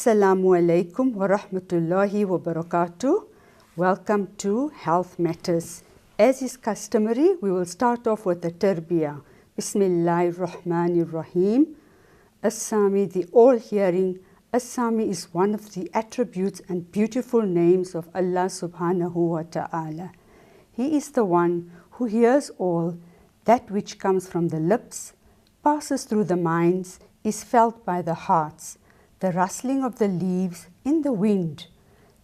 Assalamu alaikum wa rahmatullahi wa barakatuh. Welcome to Health Matters. As is customary, we will start off with the tarbiyah. Bismillahir Rahmanir Rahim. As-Sami, the all-hearing. As-Sami is one of the attributes and beautiful names of Allah subhanahu wa ta'ala. He is the one who hears all. That which comes from the lips, passes through the minds, is felt by the hearts. The rustling of the leaves in the wind,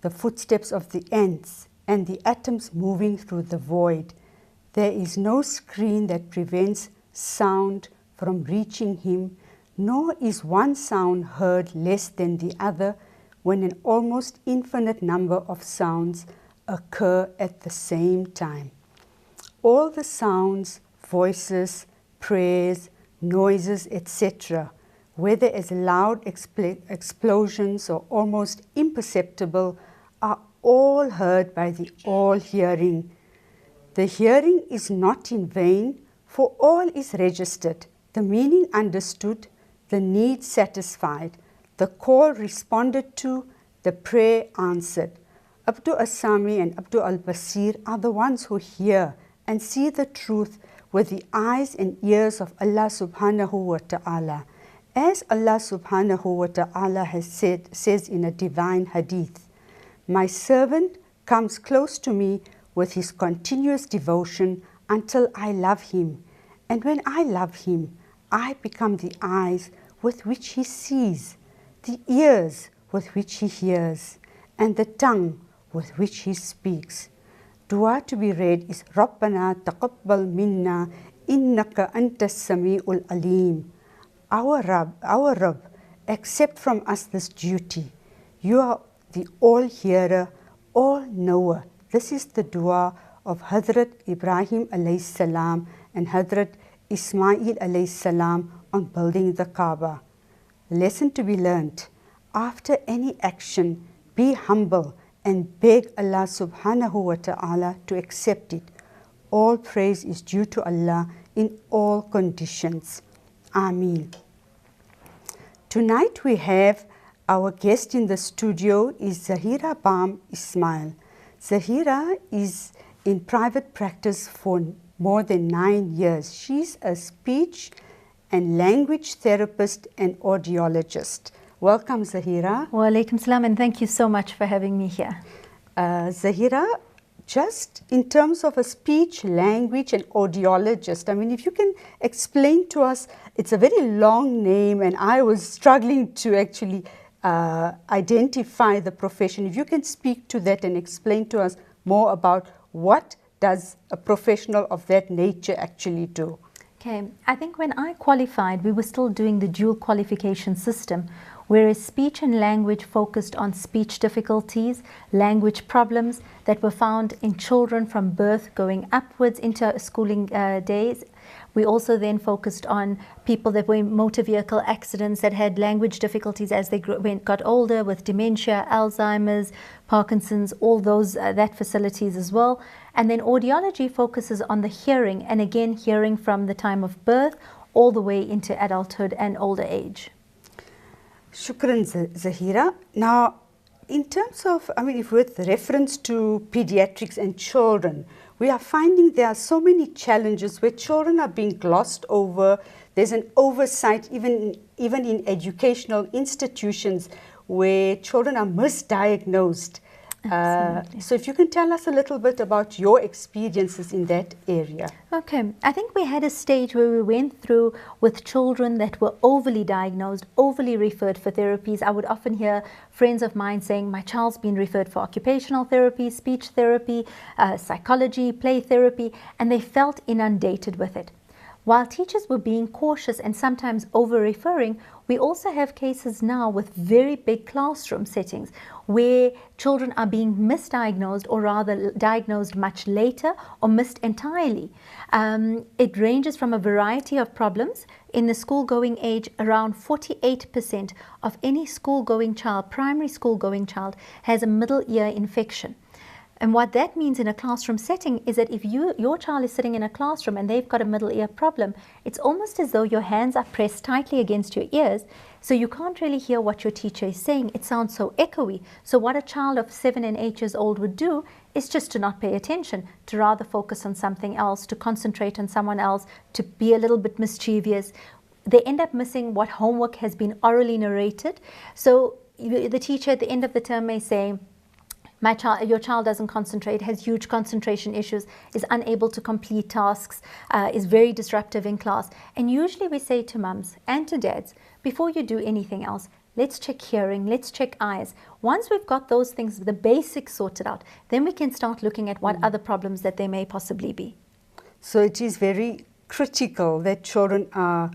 the footsteps of the ants, and the atoms moving through the void. There is no screen that prevents sound from reaching him, nor is one sound heard less than the other when an almost infinite number of sounds occur at the same time. All the sounds, voices, prayers, noises, etc., whether as loud explosions or almost imperceptible, are all heard by the all-hearing. The hearing is not in vain, for all is registered, the meaning understood, the need satisfied, the call responded to, the prayer answered. Abdu As-Sami and Abdu Al-Basir are the ones who hear and see the truth with the eyes and ears of Allah subhanahu wa ta'ala. As Allah subhanahu wa ta'ala says in a divine hadith, "My servant comes close to me with his continuous devotion until I love him. And when I love him, I become the eyes with which he sees, the ears with which he hears, and the tongue with which he speaks." Dua to be read is Rabbana taqabbal minna innaka antas sami'ul alim. Our Rabb, accept from us this duty. You are the all-hearer, all-knower. This is the dua of Hazrat Ibrahim alayhi salam and Hazrat Ismail alayhi salam on building the Kaaba. Lesson to be learnt. After any action, be humble and beg Allah subhanahu wa ta'ala to accept it. All praise is due to Allah in all conditions. Ameen. Tonight we have our guest in the studio is Zaheerah Bham Ismail. Zaheerah is in private practice for more than 9 years. She's a speech and language therapist and audiologist. Welcome, Zaheerah. Wa alaikum salam, and thank you so much for having me here. Zaheerah, just in terms of a speech, language, and audiologist, I mean, if you can explain to us, it's a very long name, and I was struggling to actually identify the profession. If you can speak to that and explain to us more about what does a professional of that nature actually do? Okay, I think when I qualified, we were still doing the dual qualification system, whereas speech and language focused on speech difficulties, language problems that were found in children from birth going upwards into schooling days. We also then focused on people that were in motor vehicle accidents that had language difficulties as they got older, with dementia, Alzheimer's, Parkinson's, all those that facilities as well. And then audiology focuses on the hearing, and again hearing from the time of birth all the way into adulthood and older age. Shukran, Zaheerah. Now, in terms of, I mean, if with reference to pediatrics and children, we are finding there are so many challenges where children are being glossed over. There's an oversight even in educational institutions where children are misdiagnosed. So if you can tell us a little bit about your experiences in that area. Okay, I think we had a stage where we went through with children that were overly diagnosed, overly referred for therapies. I would often hear friends of mine saying, my child's been referred for occupational therapy, speech therapy, psychology, play therapy, and they felt inundated with it. While teachers were being cautious and sometimes over-referring, we also have cases now with very big classroom settings where children are being misdiagnosed, or rather diagnosed much later or missed entirely. It ranges from a variety of problems. In the school-going age, around 48% of any school-going child, primary school-going child, has a middle ear infection. And what that means in a classroom setting is that if your child is sitting in a classroom and they've got a middle ear problem, it's almost as though your hands are pressed tightly against your ears, so you can't really hear what your teacher is saying. It sounds so echoey. So what a child of 7 and 8 years old would do is just to not pay attention, to rather focus on something else, to concentrate on someone else, to be a little bit mischievous. They end up missing what homework has been orally narrated. So the teacher at the end of the term may say, your child doesn't concentrate, has huge concentration issues, is unable to complete tasks, is very disruptive in class. And usually we say to mums and to dads, before you do anything else, let's check hearing, let's check eyes. Once we've got those things, the basics sorted out, then we can start looking at what other problems that there may possibly be. So it is very critical that children are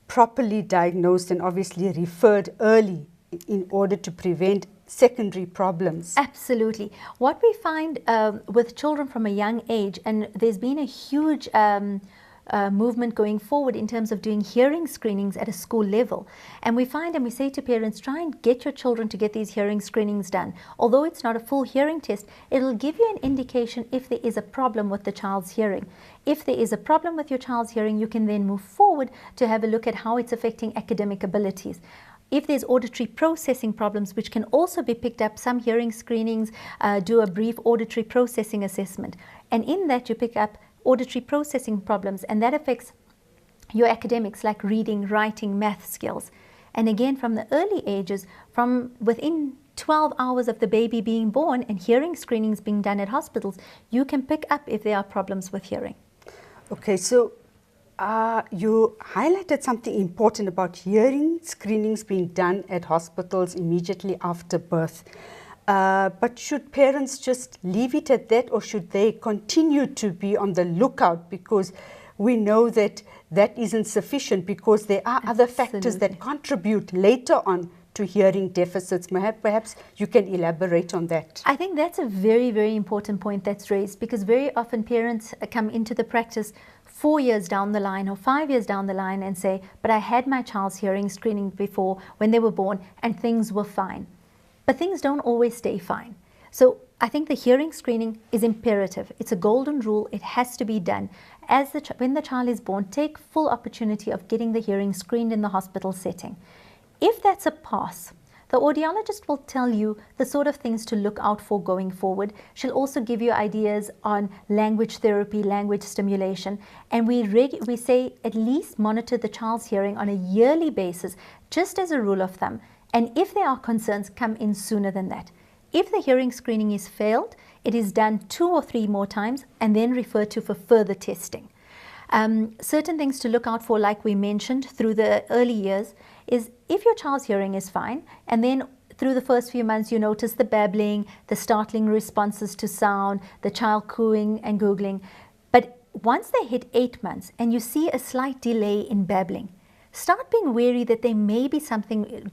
properly diagnosed and obviously referred early in order to prevent secondary problems. Absolutely. What we find with children from a young age, and there's been a huge movement going forward in terms of doing hearing screenings at a school level. And we find and we say to parents, try and get your children to get these hearing screenings done. Although it's not a full hearing test, it'll give you an indication if there is a problem with the child's hearing. If there is a problem with your child's hearing, you can then move forward to have a look at how it's affecting academic abilities. If there's auditory processing problems, which can also be picked up, some hearing screenings do a brief auditory processing assessment. And in that you pick up auditory processing problems, and that affects your academics like reading, writing, math skills. And again, from the early ages, from within 12 hours of the baby being born and hearing screenings being done at hospitals, you can pick up if there are problems with hearing. Okay, so you highlighted something important about hearing screenings being done at hospitals immediately after birth. But should parents just leave it at that, or should they continue to be on the lookout? Because we know that that isn't sufficient, because there are other factors that contribute later on to hearing deficits. Perhaps you can elaborate on that. I think that's a very, very important point that's raised, because very often parents come into the practice 4 years down the line or 5 years down the line and say, but I had my child's hearing screening before when they were born and things were fine. But things don't always stay fine. So I think the hearing screening is imperative. It's a golden rule. It has to be done. When the child is born, take full opportunity of getting the hearing screened in the hospital setting. If that's a pass, the audiologist will tell you the sort of things to look out for going forward. She'll also give you ideas on language therapy, language stimulation. And we say at least monitor the child's hearing on a yearly basis, just as a rule of thumb. And if there are concerns, come in sooner than that. If the hearing screening is failed, it is done 2 or 3 more times and then referred to for further testing. Certain things to look out for, like we mentioned, through the early years, is if your child's hearing is fine, and then through the first few months you notice the babbling, the startling responses to sound, the child cooing and googling. But once they hit 8 months and you see a slight delay in babbling, start being wary that there may be something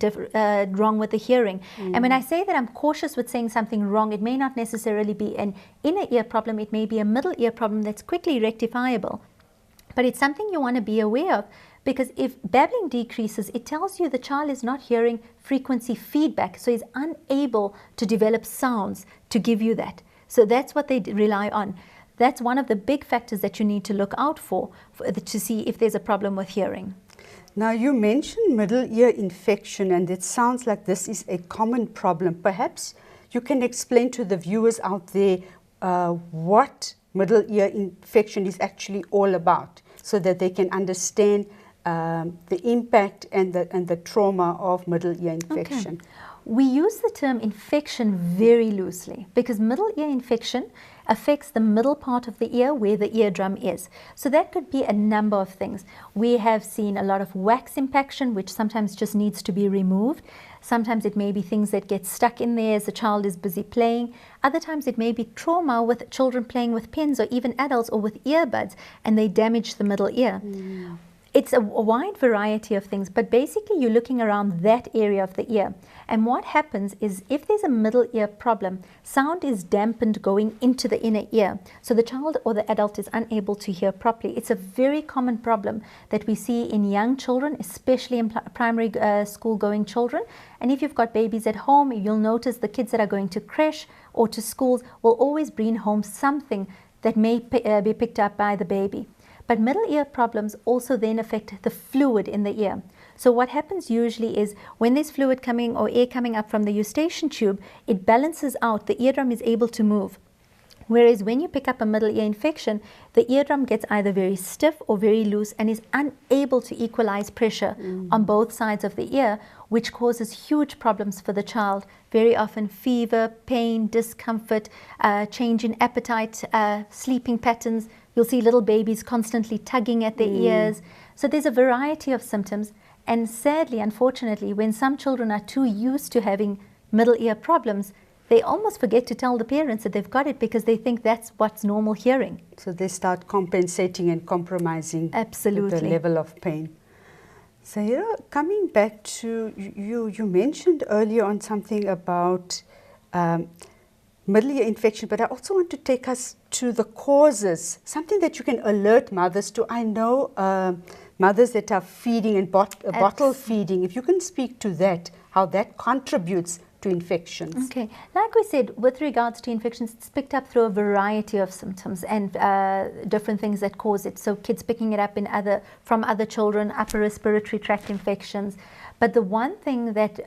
wrong with the hearing. And when I say that I'm cautious with saying something wrong, it may not necessarily be an inner ear problem, it may be a middle ear problem that's quickly rectifiable. But it's something you want to be aware of, because if babbling decreases, it tells you the child is not hearing frequency feedback, so he's unable to develop sounds to give you that. So that's what they rely on. That's one of the big factors that you need to look out for to see if there's a problem with hearing. Now, you mentioned middle ear infection, and it sounds like this is a common problem. Perhaps you can explain to the viewers out there what middle ear infection is actually all about, so that they can understand the impact and the trauma of middle ear infection. Okay. We use the term infection very loosely, because middle ear infection affects the middle part of the ear where the eardrum is. So that could be a number of things. We have seen a lot of wax impaction, which sometimes just needs to be removed. Sometimes it may be things that get stuck in there as the child is busy playing. Other times it may be trauma with children playing with pens, or even adults, or with earbuds, and they damage the middle ear. It's a wide variety of things, but basically you're looking around that area of the ear. And what happens is if there's a middle ear problem, sound is dampened going into the inner ear. So the child or the adult is unable to hear properly. It's a very common problem that we see in young children, especially in primary school going children. And if you've got babies at home, you'll notice the kids that are going to creche or to schools will always bring home something that may be picked up by the baby. But middle ear problems also then affect the fluid in the ear. So what happens usually is when there's fluid coming or air coming up from the eustachian tube, it balances out, the eardrum is able to move. Whereas when you pick up a middle ear infection, the eardrum gets either very stiff or very loose and is unable to equalize pressure on both sides of the ear, which causes huge problems for the child. Very often fever, pain, discomfort, change in appetite, sleeping patterns. You'll see little babies constantly tugging at their ears. So there's a variety of symptoms. And sadly, unfortunately, when some children are too used to having middle ear problems, they almost forget to tell the parents that they've got it because they think that's what's normal hearing. So they start compensating and compromising Absolutely. the level of pain. Zaheerah, coming back to you mentioned earlier on something about middle ear infection, but I also want to take us to the causes, something that you can alert mothers to. I know mothers that are feeding and bottle feeding. If you can speak to that, how that contributes to infections. Okay, like we said, with regards to infections, it's picked up through a variety of symptoms and different things that cause it. So kids picking it up from other children, upper respiratory tract infections. But the one thing that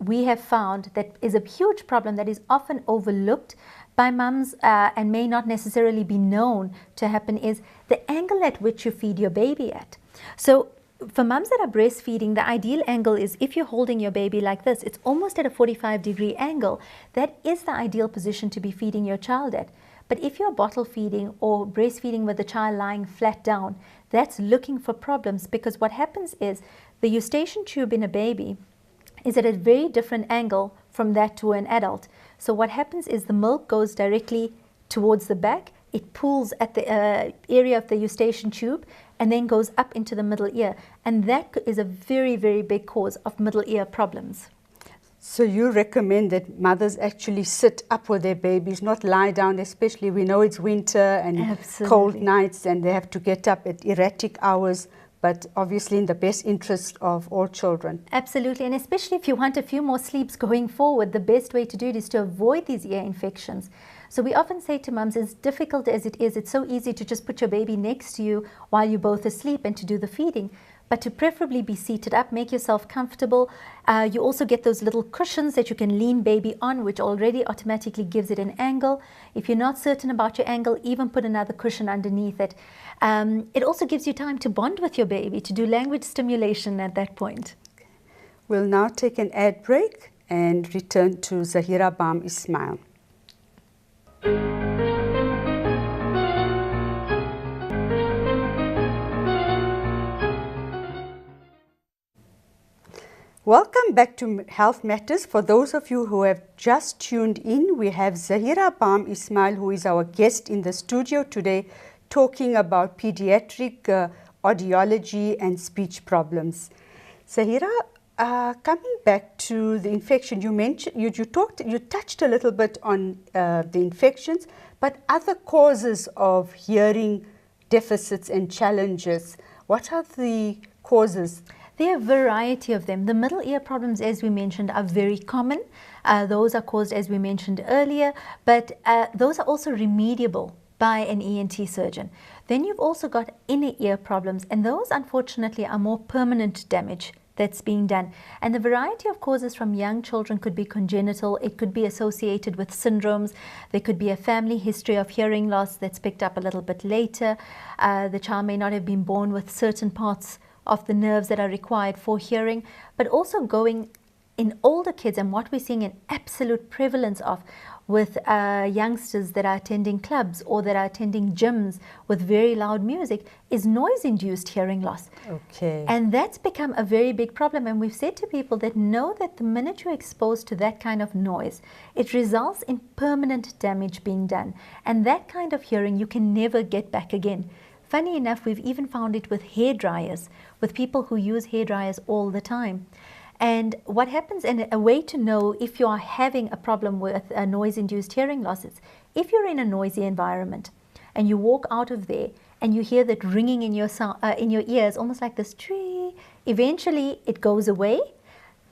we have found that is a huge problem that is often overlooked by mums and may not necessarily be known to happen is the angle at which you feed your baby at. So for mums that are breastfeeding, the ideal angle is if you're holding your baby like this, it's almost at a 45-degree angle. That is the ideal position to be feeding your child at. But if you're bottle feeding or breastfeeding with the child lying flat down, that's looking for problems, because what happens is the eustachian tube in a baby is at a very different angle from that to an adult. So what happens is the milk goes directly towards the back, it pulls at the area of the eustachian tube and then goes up into the middle ear. And that is a very, very big cause of middle ear problems. So you recommend that mothers actually sit up with their babies, not lie down, especially we know it's winter and Absolutely. Cold nights and they have to get up at erratic hours, but obviously in the best interest of all children. Absolutely, and especially if you want a few more sleeps going forward, the best way to do it is to avoid these ear infections. So we often say to mums, as difficult as it is, it's so easy to just put your baby next to you while you're both asleep and to do the feeding. But to preferably be seated up, make yourself comfortable. You also get those little cushions that you can lean baby on, which already automatically gives it an angle. If you're not certain about your angle, even put another cushion underneath it. It also gives you time to bond with your baby, to do language stimulation at that point. We'll now take an ad break and return to Zaheerah, Bham, Ismail. Welcome back to Health Matters. For those of you who have just tuned in, we have Zaheerah Bham Ismail, who is our guest in the studio today, talking about pediatric audiology and speech problems. Zaheerah, coming back to the infection, you mentioned, you touched a little bit on the infections, but other causes of hearing deficits and challenges. What are the causes? There are a variety of them. The middle ear problems, as we mentioned, are very common. Those are caused, as we mentioned earlier, but those are also remediable by an ENT surgeon. Then you've also got inner ear problems, and those unfortunately are more permanent damage that's being done. And the variety of causes from young children could be congenital, it could be associated with syndromes, there could be a family history of hearing loss that's picked up a little bit later. The child may not have been born with certain parts of the nerves that are required for hearing, but also going in older kids, and what we're seeing an absolute prevalence of with youngsters that are attending clubs or that are attending gyms with very loud music is noise-induced hearing loss. Okay. And that's become a very big problem, and we've said to people that know that the minute you're exposed to that kind of noise, it results in permanent damage being done, and that kind of hearing you can never get back again. Funny enough, we've even found it with hair dryers, with people who use hair dryers all the time. And what happens, and a way to know if you are having a problem with a noise-induced hearing loss is if you're in a noisy environment and you walk out of there and you hear that ringing in your ears, almost like this tree, eventually it goes away.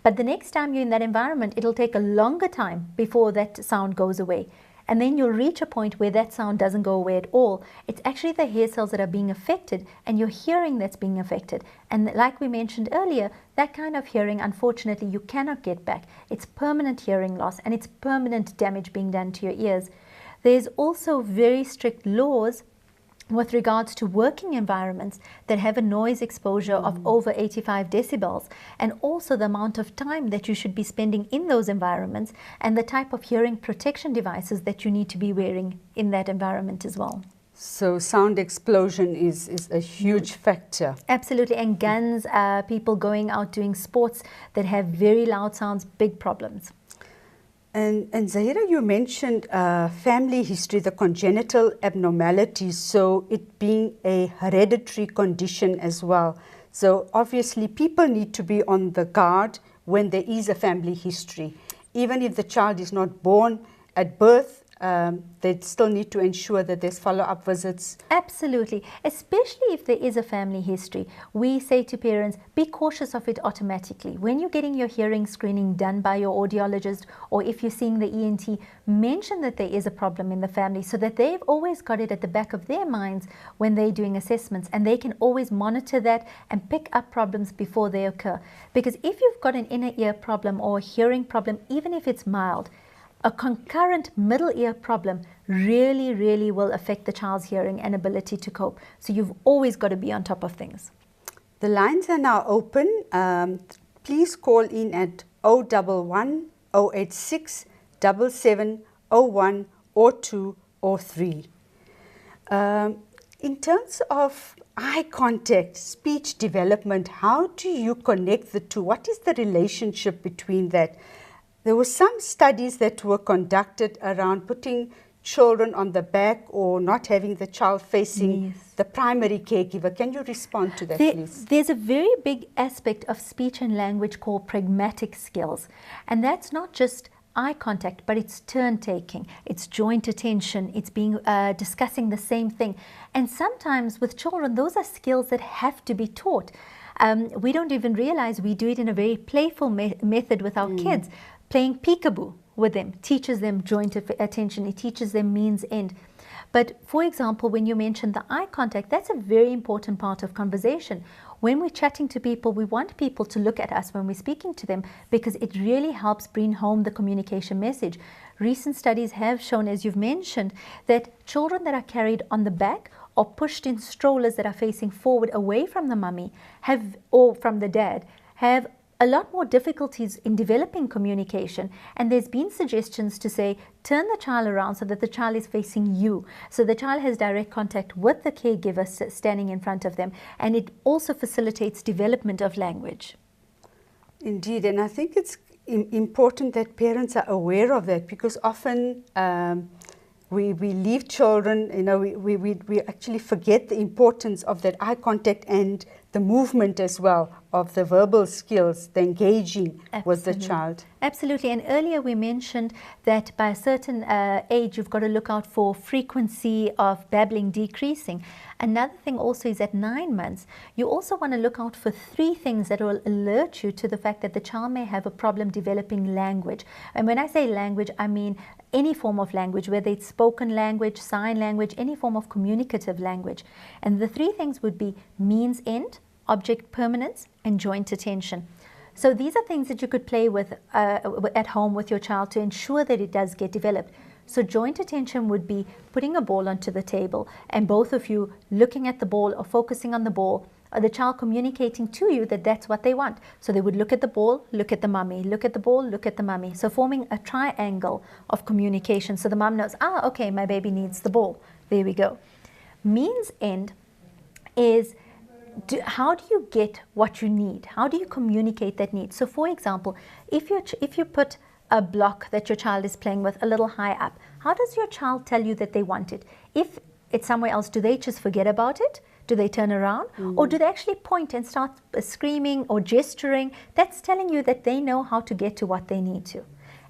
But the next time you're in that environment, it'll take a longer time before that sound goes away. And then you'll reach a point where that sound doesn't go away at all. It's actually the hair cells that are being affected and your hearing that's being affected. And like we mentioned earlier, that kind of hearing, unfortunately, you cannot get back. It's permanent hearing loss and it's permanent damage being done to your ears. There's also very strict laws with regards to working environments that have a noise exposure of over 85 decibels, and also the amount of time that you should be spending in those environments and the type of hearing protection devices that you need to be wearing in that environment as well. So sound explosion is a huge factor. Absolutely, and guns, people going out doing sports that have very loud sounds, big problems. And Zaheerah, you mentioned family history, the congenital abnormalities, so it being a hereditary condition as well. So obviously people need to be on the guard when there is a family history. Even if the child is not born at birth, they still need to ensure that there's follow-up visits. Absolutely, especially if there is a family history. We say to parents, be cautious of it automatically. When you're getting your hearing screening done by your audiologist, or if you're seeing the ENT, mention that there is a problem in the family so that they've always got it at the back of their minds when they're doing assessments, and they can always monitor that and pick up problems before they occur. Because if you've got an inner ear problem or a hearing problem, even if it's mild, a concurrent middle ear problem really will affect the child's hearing and ability to cope. So you've always got to be on top of things. The lines are now open. Please call in at 011 086 7701 or 2 or 3. In terms of eye contact, speech development, how do you connect the two? What is the relationship between that? There were some studies that were conducted around putting children on the back or not having the child facing the primary caregiver. Can you respond to that, please? There's a very big aspect of speech and language called pragmatic skills. And that's not just eye contact, but it's turn taking, it's joint attention, it's being discussing the same thing. And sometimes with children, those are skills that have to be taught. We don't even realize we do it in a very playful method with our kids. Playing peekaboo with them teaches them joint attention, it teaches them means end. But for example, when you mentioned the eye contact, that's a very important part of conversation. When we're chatting to people, we want people to look at us when we're speaking to them because it really helps bring home the communication message. Recent studies have shown, as you've mentioned, that children that are carried on the back or pushed in strollers that are facing forward away from the mummy or from the dad have a lot more difficulties in developing communication, and there's been suggestions to say turn the child around so that the child is facing you, so the child has direct contact with the caregiver standing in front of them, and it also facilitates development of language. Indeed, and I think it's important that parents are aware of that, because often we leave children, we actually forget the importance of that eye contact and the movement as well, of the verbal skills, the engaging with the child. Absolutely, and earlier we mentioned that by a certain age you've got to look out for frequency of babbling decreasing. Another thing also is at 9 months, you also want to look out for 3 things that will alert you to the fact that the child may have a problem developing language. And when I say language, I mean any form of language, whether it's spoken language, sign language, any form of communicative language. And the 3 things would be means end, object permanence, and joint attention. So these are things that you could play with at home with your child to ensure that it does get developed. So joint attention would be putting a ball onto the table and both of you looking at the ball or focusing on the ball, or the child communicating to you that that's what they want. So they would look at the ball, look at the mummy, look at the ball, look at the mummy. So forming a triangle of communication. So the mum knows, okay, my baby needs the ball. There we go. Means end is how do you get what you need? How do you communicate that need? So for example, if you put a block that your child is playing with a little high up, how does your child tell you that they want it? If it's somewhere else, do they just forget about it? Do they turn around? Or do they actually point and start screaming or gesturing? That's telling you that they know how to get to what they need to.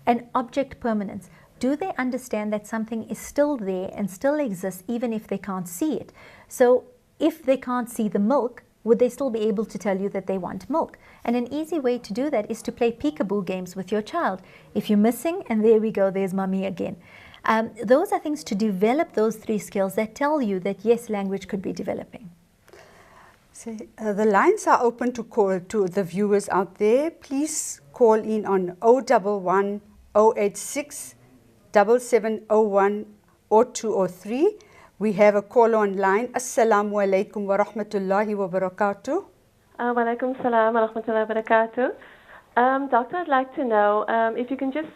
And object permanence. Do they understand that something is still there and still exists even if they can't see it? So if they can't see the milk, would they still be able to tell you that they want milk? And an easy way to do that is to play peekaboo games with your child. If you're missing, and there we go, there's mummy again. Those are things to develop those 3 skills that tell you that yes, language could be developing. So, the lines are open to call to the viewers out there. Please call in on 011 086 7701 or 203. We have a call online. Assalamu alaikum wa rahmatullahi wa barakatuh. Wa alaikum salam wa rahmatullahi wa barakatuh. Doctor, I'd like to know if you can just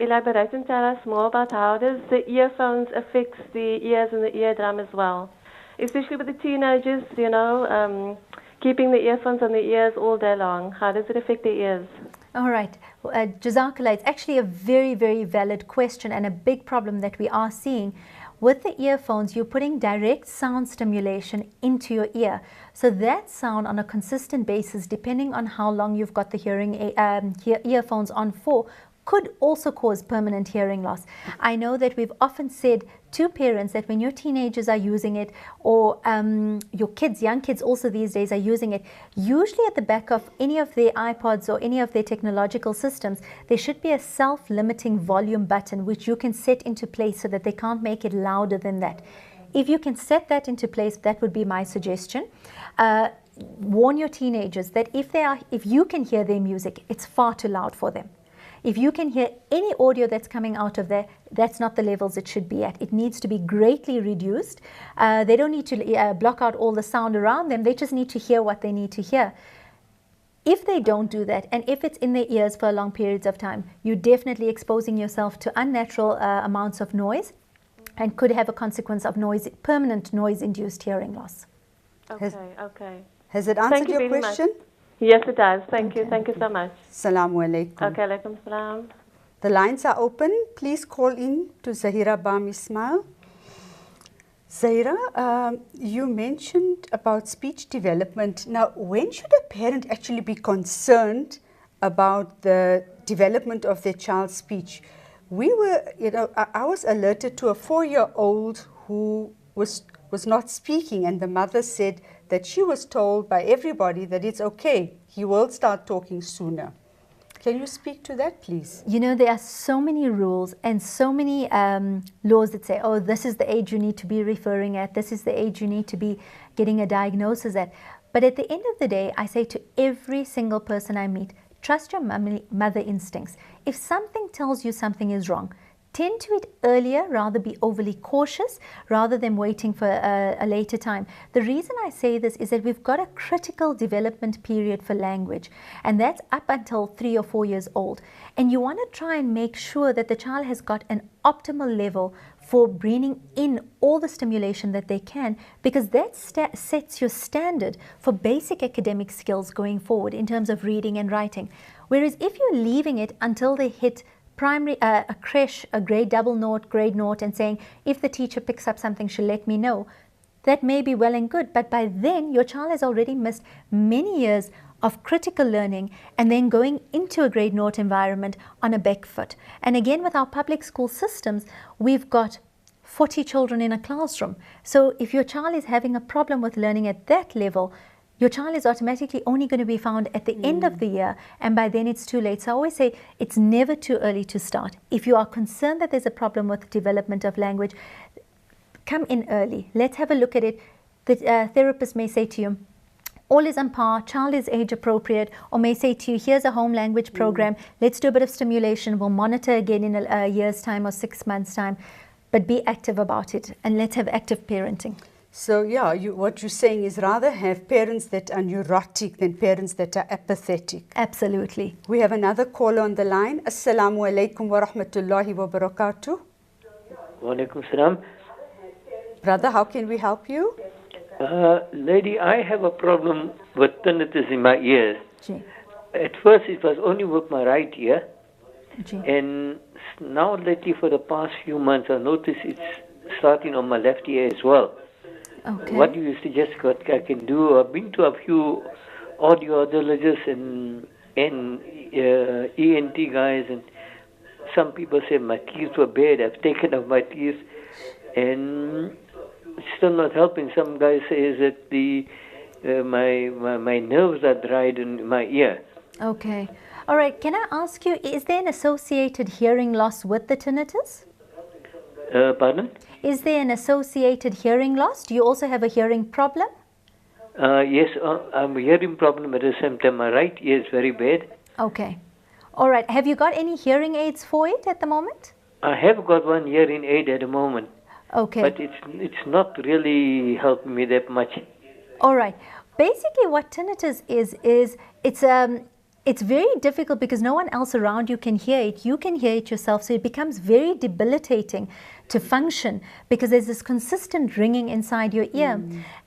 elaborate and tell us more about how does the earphones affect the ears and the eardrum as well, especially with the teenagers, you know, keeping the earphones on the ears all day long. How does it affect the ears? All right. Jazakallah, it's actually a very, very valid question and a big problem that we are seeing. With the earphones, you're putting direct sound stimulation into your ear. So that sound on a consistent basis, depending on how long you've got the earphones on for, could also cause permanent hearing loss. I know that we've often said to parents that when your teenagers are using it, or your kids, young kids also these days are using it, usually at the back of any of their iPods or any of their technological systems, there should be a self-limiting volume button which you can set into place so that they can't make it louder than that. If you can set that into place, that would be my suggestion. Warn your teenagers that if you can hear their music, it's far too loud for them. If you can hear any audio that's coming out of there, that's not the levels it should be at. It needs to be greatly reduced. They don't need to block out all the sound around them. They just need to hear what they need to hear. If they don't do that, and if it's in their ears for long periods of time, you're definitely exposing yourself to unnatural amounts of noise and could have a consequence of permanent noise-induced hearing loss. Okay. Has it answered your question? Much. Yes, it does. Thank you. Thank you so much. Assalamu alaikum. Okay, alaikum salam. The lines are open. Please call in to Zaheerah, Bham, Ismail. Zaheerah, you mentioned about speech development. Now, when should a parent actually be concerned about the development of their child's speech? I was alerted to a 4-year-old who was not speaking, and the mother said that she was told by everybody that it's okay, he will start talking sooner. Can you speak to that, please? You know, there are so many rules and so many laws that say, oh, this is the age you need to be referring at, this is the age you need to be getting a diagnosis at. But at the end of the day, I say to every single person I meet, trust your mother instincts. If something tells you something is wrong, tend to it earlier, rather be overly cautious rather than waiting for a later time. The reason I say this is that we've got a critical development period for language, and that's up until 3 or 4 years old. And you want to try and make sure that the child has got an optimal level for bringing in all the stimulation that they can, because that sets your standard for basic academic skills going forward in terms of reading and writing. Whereas if you're leaving it until they hit primary, a creche, a grade double note, grade note, and saying, if the teacher picks up something, she'll let me know, that may be well and good, but by then your child has already missed many years of critical learning and then going into a grade note environment on a back foot. And again, with our public school systems, we've got 40 children in a classroom. So if your child is having a problem with learning at that level, your child is automatically only going to be found at the end of the year, and by then it's too late. So I always say it's never too early to start. If you are concerned that there's a problem with development of language, come in early. Let's have a look at it. The therapist may say to you, all is on par, child is age appropriate, or may say to you, here's a home language program, let's do a bit of stimulation, we'll monitor again in a year's time or 6 months' time, but be active about it, and let's have active parenting. So yeah, what you're saying is rather have parents that are neurotic than parents that are apathetic. Absolutely. We have another caller on the line. Assalamu alaikum wa rahmatullahi wa barakatuh. Wa alaikum salam. Brother, how can we help you? Lady, I have a problem with tinnitus in my ears. Gee. At first it was only with my right ear. Gee. And now lately for the past few months I noticed it's starting on my left ear as well. Okay. What do you suggest what I can do? I've been to a few audiologists and ENT guys, and some people say my teeth were bad. I've taken off my teeth, and it's still not helping. Some guys say that my nerves are dried in my ear. Okay. All right. Can I ask you, is there an associated hearing loss with the tinnitus? Pardon? Is there an associated hearing loss? Do you also have a hearing problem? Yes, I'm hearing problem at the same time. My right ear is very bad. Okay. All right. Have you got any hearing aids for it at the moment? I have got one hearing aid at the moment. Okay. But it's not really helping me that much. All right. Basically, what tinnitus is it's very difficult because no one else around you can hear it. You can hear it yourself, so it becomes very debilitating to function because there's this consistent ringing inside your ear.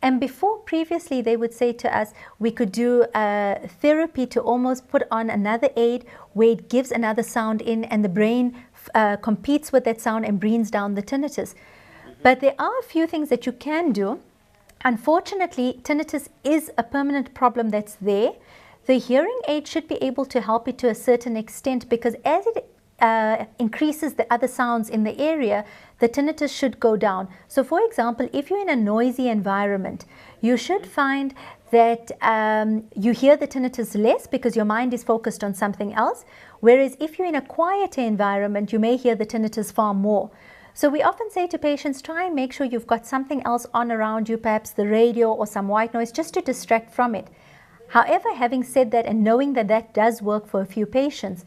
And before, previously, they would say to us, we could do therapy to almost put on another aid where it gives another sound in and the brain competes with that sound and brings down the tinnitus. But there are a few things that you can do. Unfortunately, tinnitus is a permanent problem that's there. The hearing aid should be able to help it to a certain extent because as it increases the other sounds in the area, the tinnitus should go down. So for example, if you're in a noisy environment, you should find that you hear the tinnitus less because your mind is focused on something else. Whereas if you're in a quieter environment, you may hear the tinnitus far more. So we often say to patients, try and make sure you've got something else on around you, perhaps the radio or some white noise, just to distract from it. However, having said that and knowing that that does work for a few patients,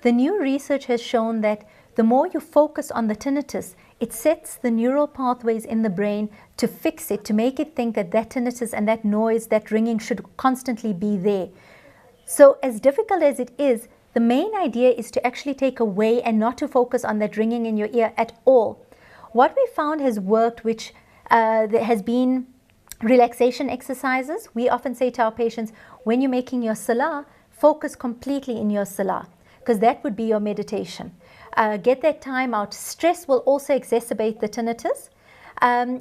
the new research has shown that the more you focus on the tinnitus, it sets the neural pathways in the brain to fix it, to make it think that that tinnitus and that noise, that ringing should constantly be there. So as difficult as it is, the main idea is to actually take away and not to focus on that ringing in your ear at all. What we found has worked, which there has been relaxation exercises. We often say to our patients, when you're making your salah, focus completely in your salah, because that would be your meditation. Get that time out. Stress will also exacerbate the tinnitus.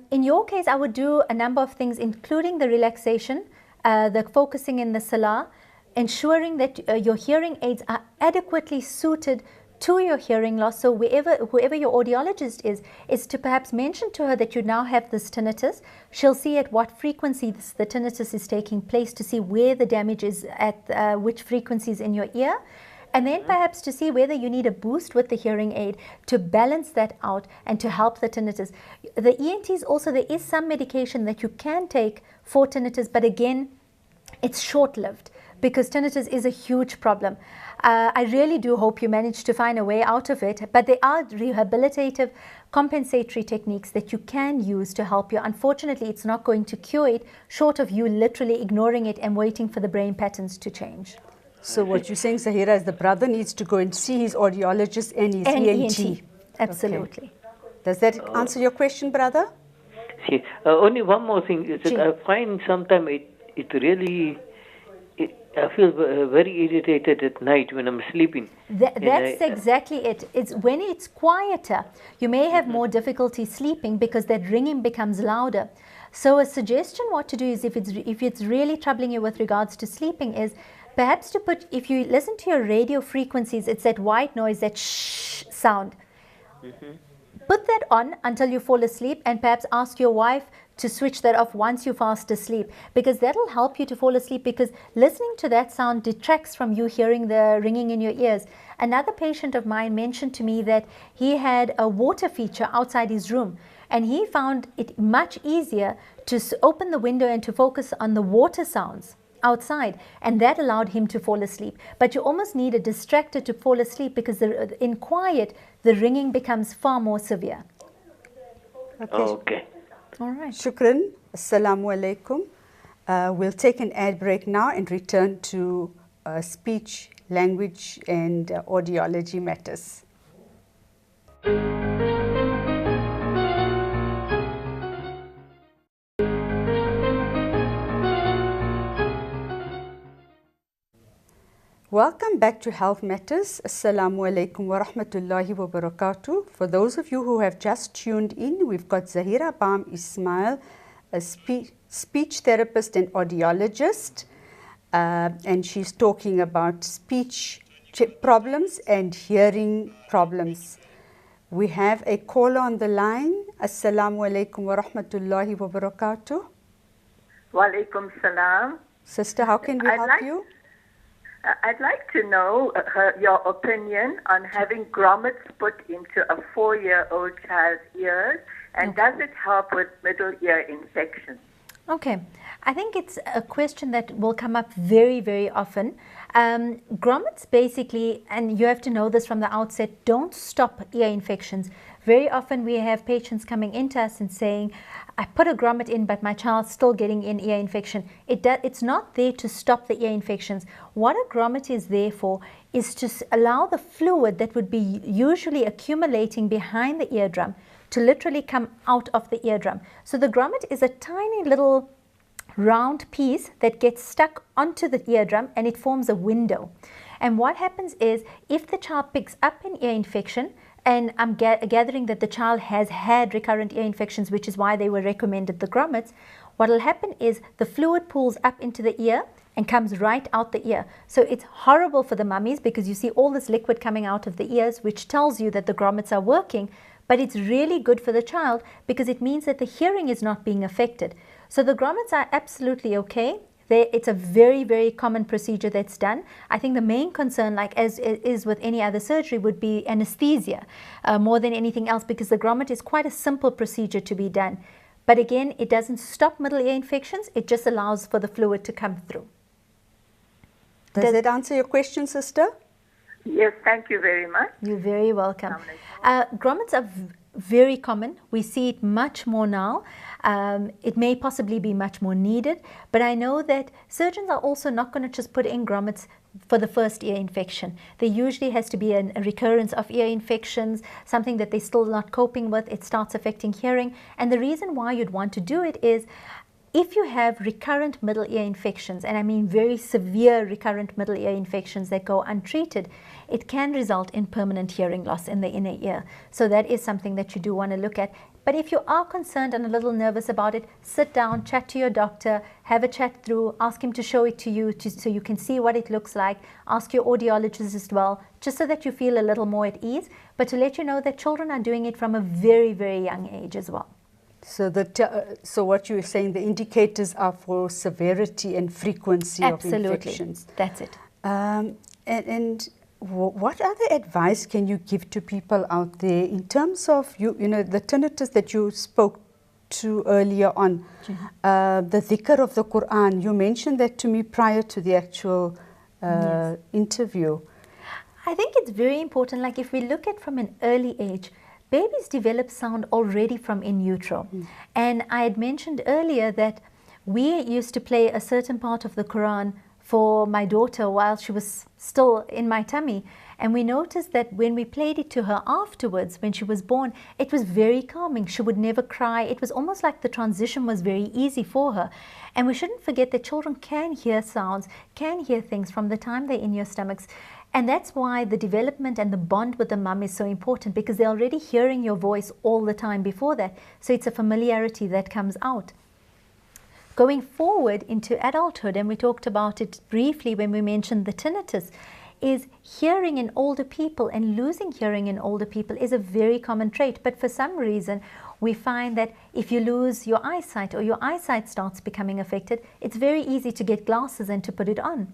In your case, I would do a number of things, including the relaxation, the focusing in the salah, ensuring that your hearing aids are adequately suited to your hearing loss. So whoever your audiologist is to perhaps mention to her that you now have this tinnitus. She'll see at what frequency the tinnitus is taking place to see where the damage is at which frequencies in your ear. And then perhaps to see whether you need a boost with the hearing aid to balance that out and to help the tinnitus. The ENTs also, there is some medication that you can take for tinnitus, but again, it's short-lived because tinnitus is a huge problem. I really do hope you manage to find a way out of it, but there are rehabilitative compensatory techniques that you can use to help you. Unfortunately, it's not going to cure it, short of you literally ignoring it and waiting for the brain patterns to change. So what you're saying, Zaheerah, is the brother needs to go and see his audiologist and his ENT. Absolutely. Okay. Does that answer your question, brother? See, only one more thing is that I find sometimes it really... I feel very irritated at night when I'm sleeping. That's exactly it. It's when it's quieter, you may have more difficulty sleeping because that ringing becomes louder. So a suggestion what to do is if it's really troubling you with regards to sleeping is perhaps to put, if you listen to your radio frequencies, it's that white noise, that shh sound. Put that on until you fall asleep and perhaps ask your wife to switch that off once you're fast asleep, because that'll help you to fall asleep, because listening to that sound detracts from you hearing the ringing in your ears. Another patient of mine mentioned to me that he had a water feature outside his room and he found it much easier to open the window and to focus on the water sounds outside, and that allowed him to fall asleep. But you almost need a distractor to fall asleep because in quiet the ringing becomes far more severe. Okay. All right. Shukran. Assalamu alaikum. We'll take an ad break now and return to speech, language and audiology matters. Welcome back to Health Matters. Assalamu alaikum wa rahmatullahi wa barakatuh. For those of you who have just tuned in, we've got Zaheerah Bham Ismail, a speech therapist and audiologist, and she's talking about speech problems and hearing problems. We have a caller on the line. Assalamu alaikum wa rahmatullahi wa barakatuh. Wa alaikum salam. Sister, how can we help you? I'd like to know your opinion on having grommets put into a 4-year-old child's ears, and does it help with middle ear infections? Okay, I think it's a question that will come up very, very often. Grommets basically, and you have to know this from the outset, don't stop ear infections. Very often we have patients coming into us and saying, I put a grommet in, but my child's still getting an ear infection. It's not there to stop the ear infections. What a grommet is there for is to allow the fluid that would be usually accumulating behind the eardrum to literally come out of the eardrum. So the grommet is a tiny little round piece that gets stuck onto the eardrum, and it forms a window. And what happens is, if the child picks up an ear infection, and I'm gathering that the child has had recurrent ear infections, which is why they were recommended the grommets, what will happen is the fluid pools up into the ear and comes right out the ear. So it's horrible for the mummies because you see all this liquid coming out of the ears, which tells you that the grommets are working, but it's really good for the child because it means that the hearing is not being affected. So the grommets are absolutely okay. It's a very, very common procedure that's done. I think the main concern, like as is with any other surgery, would be anesthesia more than anything else, because the grommet is quite a simple procedure to be done. But again, it doesn't stop middle ear infections. It just allows for the fluid to come through. Does that answer your question, sister? Yes, thank you very much. You're very welcome. Grommets are very common. We see it much more now. It may possibly be much more needed, but I know that surgeons are also not going to just put in grommets for the first ear infection. There usually has to be a recurrence of ear infections, something that they're still not coping with. It starts affecting hearing. And the reason why you'd want to do it is, if you have recurrent middle ear infections, and I mean very severe recurrent middle ear infections that go untreated, it can result in permanent hearing loss in the inner ear. So that is something that you do want to look at. But if you are concerned and a little nervous about it, sit down, chat to your doctor, have a chat through, ask him to show it to you so you can see what it looks like. Ask your audiologist as well, just so that you feel a little more at ease, but to let you know that children are doing it from a very, very young age as well. So so what you're saying, the indicators are for severity and frequency of infections. That's it. And what other advice can you give to people out there in terms of you know the tinnitus that you spoke to earlier on, the dhikr of the Quran? You mentioned that to me prior to the actual interview. I think it's very important. Like if we look at from an early age, babies develop sound already from in utero. And I had mentioned earlier that we used to play a certain part of the Quran for my daughter while she was still in my tummy. And we noticed that when we played it to her afterwards, when she was born, it was very calming. She would never cry. It was almost like the transition was very easy for her. And we shouldn't forget that children can hear sounds, can hear things from the time they're in your stomachs. And that's why the development and the bond with the mum is so important, because they're already hearing your voice all the time before that. So it's a familiarity that comes out. Going forward into adulthood, and we talked about it briefly when we mentioned the tinnitus, is hearing in older people and losing hearing in older people is a very common trait. But for some reason, we find that if you lose your eyesight or your eyesight starts becoming affected, it's very easy to get glasses and to put it on.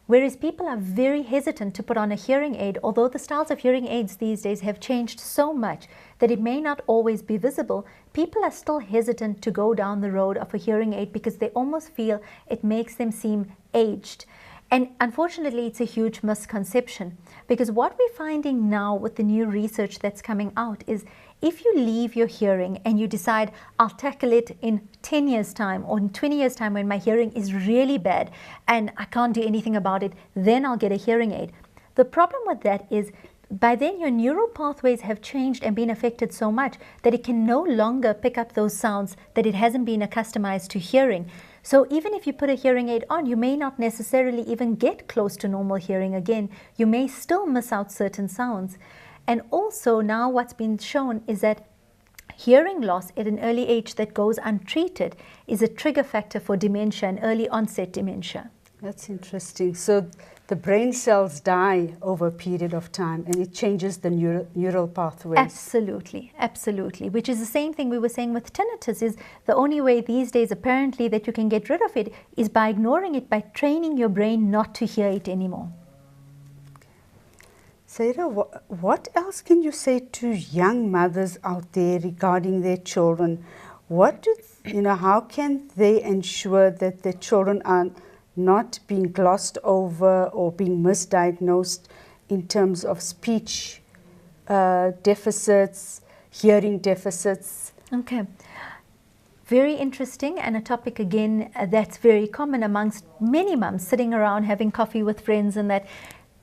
Whereas people are very hesitant to put on a hearing aid, although the styles of hearing aids these days have changed so much that it may not always be visible, people are still hesitant to go down the road of a hearing aid because they almost feel it makes them seem aged. And unfortunately, it's a huge misconception, because what we're finding now with the new research that's coming out is if you leave your hearing and you decide, I'll tackle it in 10 years' time or in 20 years' time when my hearing is really bad and I can't do anything about it, then I'll get a hearing aid. The problem with that is by then your neural pathways have changed and been affected so much that it can no longer pick up those sounds that it hasn't been accustomed to hearing. So even if you put a hearing aid on, you may not necessarily even get close to normal hearing again. You may still miss out certain sounds. And also now what's been shown is that hearing loss at an early age that goes untreated is a trigger factor for dementia and early onset dementia. That's interesting. So the brain cells die over a period of time and it changes the neural pathways. Absolutely, absolutely. Which is the same thing we were saying with tinnitus, is the only way these days apparently that you can get rid of it is by ignoring it, by training your brain not to hear it anymore. Zaheerah, what else can you say to young mothers out there regarding their children? How can they ensure that their children are not being glossed over or being misdiagnosed in terms of speech deficits, hearing deficits? Okay. Very interesting, and a topic again that's very common amongst many mums sitting around having coffee with friends, and that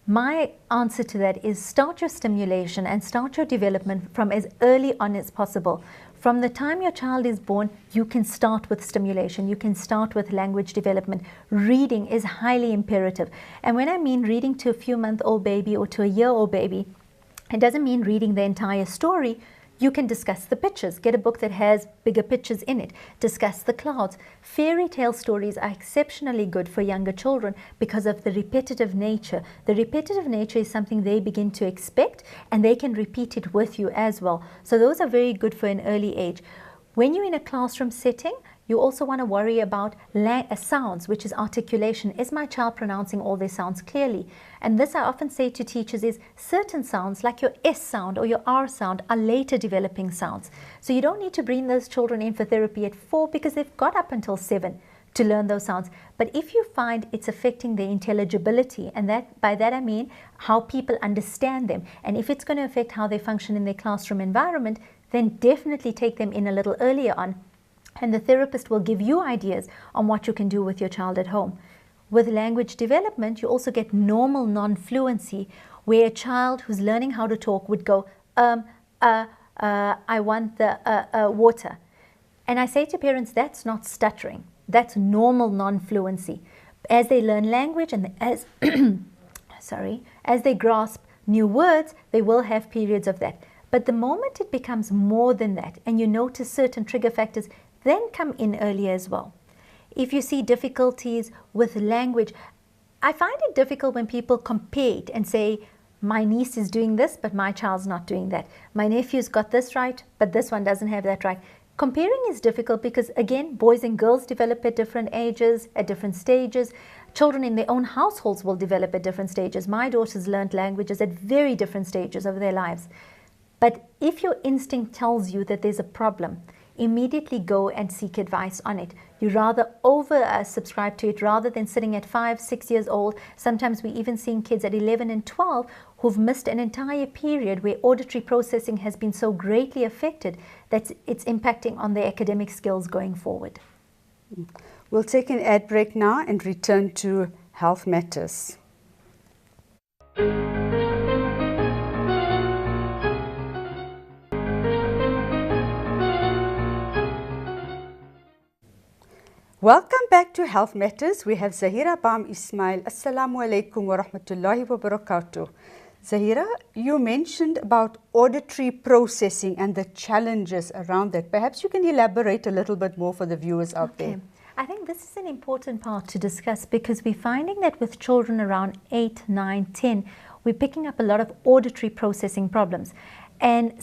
my answer to that is start your stimulation and start your development from as early on as possible. From the time your child is born, you can start with stimulation. You can start with language development. Reading is highly imperative. And when I mean reading to a few-month-old baby or to a year-old baby, it doesn't mean reading the entire story. You can discuss the pictures. Get a book that has bigger pictures in it. Discuss the clouds. Fairy tale stories are exceptionally good for younger children because of the repetitive nature. The repetitive nature is something they begin to expect, and they can repeat it with you as well. So those are very good for an early age. When you're in a classroom setting, you also want to worry about sounds, which is articulation. Is my child pronouncing all their sounds clearly? And this I often say to teachers is certain sounds like your S sound or your R sound are later developing sounds. So you don't need to bring those children in for therapy at 4 because they've got up until 7 to learn those sounds. But if you find it's affecting their intelligibility, and by that I mean how people understand them, and if it's going to affect how they function in their classroom environment, then definitely take them in a little earlier on. And the therapist will give you ideas on what you can do with your child at home. With language development, you also get normal non-fluency, where a child who's learning how to talk would go, I want the water. And I say to parents, that's not stuttering. That's normal non-fluency. As they learn language and as they grasp new words, they will have periods of that. But the moment it becomes more than that, and you notice certain trigger factors, then come in earlier as well. If you see difficulties with language, I find it difficult when people compare it and say, my niece is doing this, but my child's not doing that. My nephew's got this right, but this one doesn't have that right. Comparing is difficult because, again, boys and girls develop at different ages, at different stages. Children in their own households will develop at different stages. My daughters learned languages at very different stages of their lives. But if your instinct tells you that there's a problem, immediately go and seek advice on it. You rather subscribe to it rather than sitting at 5, 6 years old. Sometimes we even seen kids at 11 and 12 who've missed an entire period where auditory processing has been so greatly affected that it's impacting on their academic skills going forward. We'll take an ad break now and return to Health Matters. Welcome back to Health Matters. We have Zaheerah, Bham, Ismail. Assalamu alaikum wa rahmatullahi wa barakatuh. Zaheerah, you mentioned about auditory processing and the challenges around that. Perhaps you can elaborate a little bit more for the viewers out there. I think this is an important part to discuss because we're finding that with children around 8, 9, 10, we're picking up a lot of auditory processing problems. And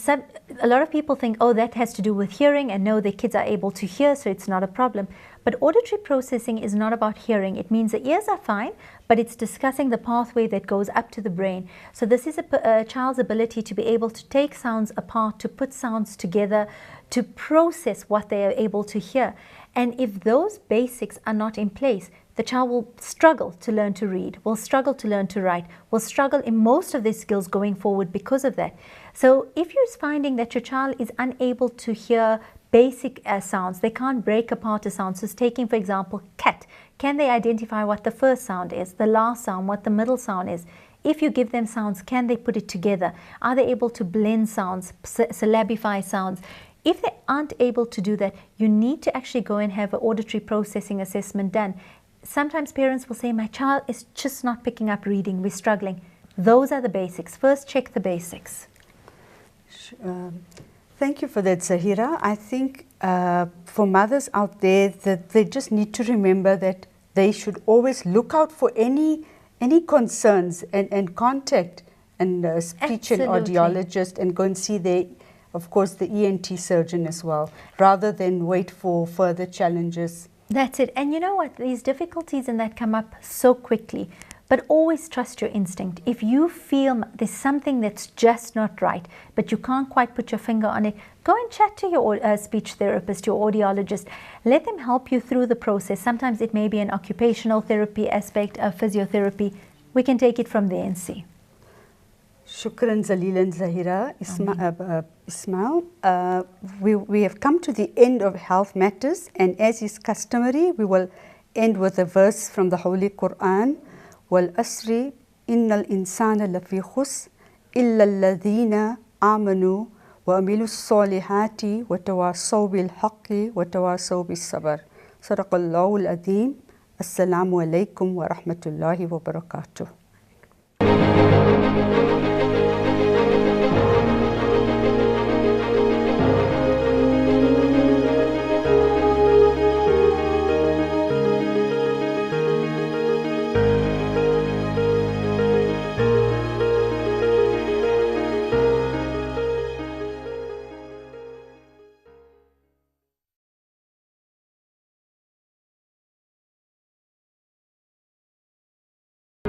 a lot of people think, oh, that has to do with hearing, and no, the kids are able to hear, so it's not a problem. But auditory processing is not about hearing. It means the ears are fine, but it's discussing the pathway that goes up to the brain. So this is a child's ability to be able to take sounds apart, to put sounds together, to process what they are able to hear. And if those basics are not in place, the child will struggle to learn to read, will struggle to learn to write, will struggle in most of their skills going forward because of that. So if you're finding that your child is unable to hear basic sounds, they can't break apart a sound. So taking, for example, cat, can they identify what the first sound is, the last sound, what the middle sound is? If you give them sounds, can they put it together? Are they able to blend sounds, syllabify sounds? If they aren't able to do that, you need to actually go and have an auditory processing assessment done. Sometimes parents will say, my child is just not picking up reading, we're struggling. Those are the basics. First, check the basics. Thank you for that, Zaheerah. I think for mothers out there, that they just need to remember that they should always look out for any concerns and contact a speech and audiologist and go and see of course, the ENT surgeon as well, rather than wait for further challenges. That's it. And you know what? These difficulties and that come up so quickly. But always trust your instinct. If you feel there's something that's just not right, but you can't quite put your finger on it, go and chat to your speech therapist, your audiologist. Let them help you through the process. Sometimes it may be an occupational therapy aspect, a physiotherapy. We can take it from there and see. Shukran Zalilan Zaheerah. Ismail, we have come to the end of Health Matters, and as is customary, we will end with a verse from the Holy Quran. وَالْأَسْرِ إِنَّ الْإِنسَانَ لَفِي خُسْرٍ إِلَّا الَّذِينَ آمَنُوا وَعَمِلُوا الصَّالِحَاتِ وَتَوَاصَوْا بِالْحَقِّ وَتَوَاصَوْا بِالصَّبْرِ. صدق الله العظيم. السلام عليكم ورحمة الله وبركاته.